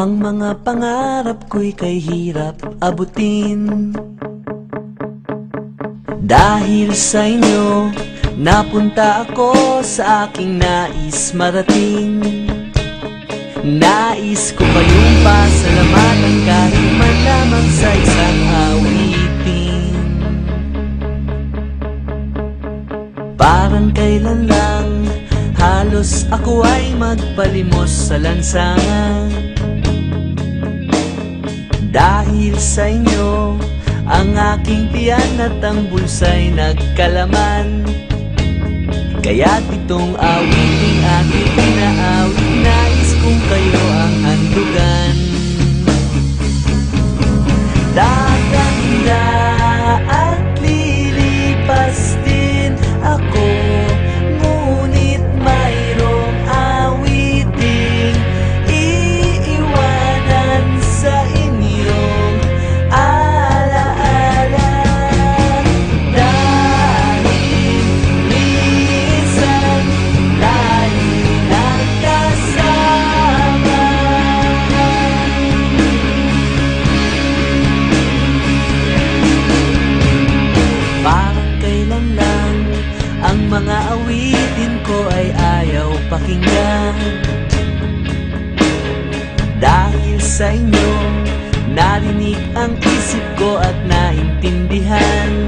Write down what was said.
Ang mga pangarap ko'y kay hirap abutin. Dahil sa inyo, napunta ako sa aking nais marating. Nais ko kayong pasalamatan kahit man lamang sa isang awitin. Parang kailan lang, halos ako ay magpalimos sa lansangan. Dahil sa inyo, ang aking tiyan at ang bulsa'y nagkalaman. Kaya't itong awiting aking pinaawit, nais kong kayo ang handugan. Dadanda at lilipas din ako, ngunit mayroong awiting iiwanan sa inyong alaala. Dahil minsan tayo'y nagkasama. Parang kailan lang, ang mga awitin ko ay ayaw pakinggan. Dahil sa inyo, narinig ang isip ko at naintindihan.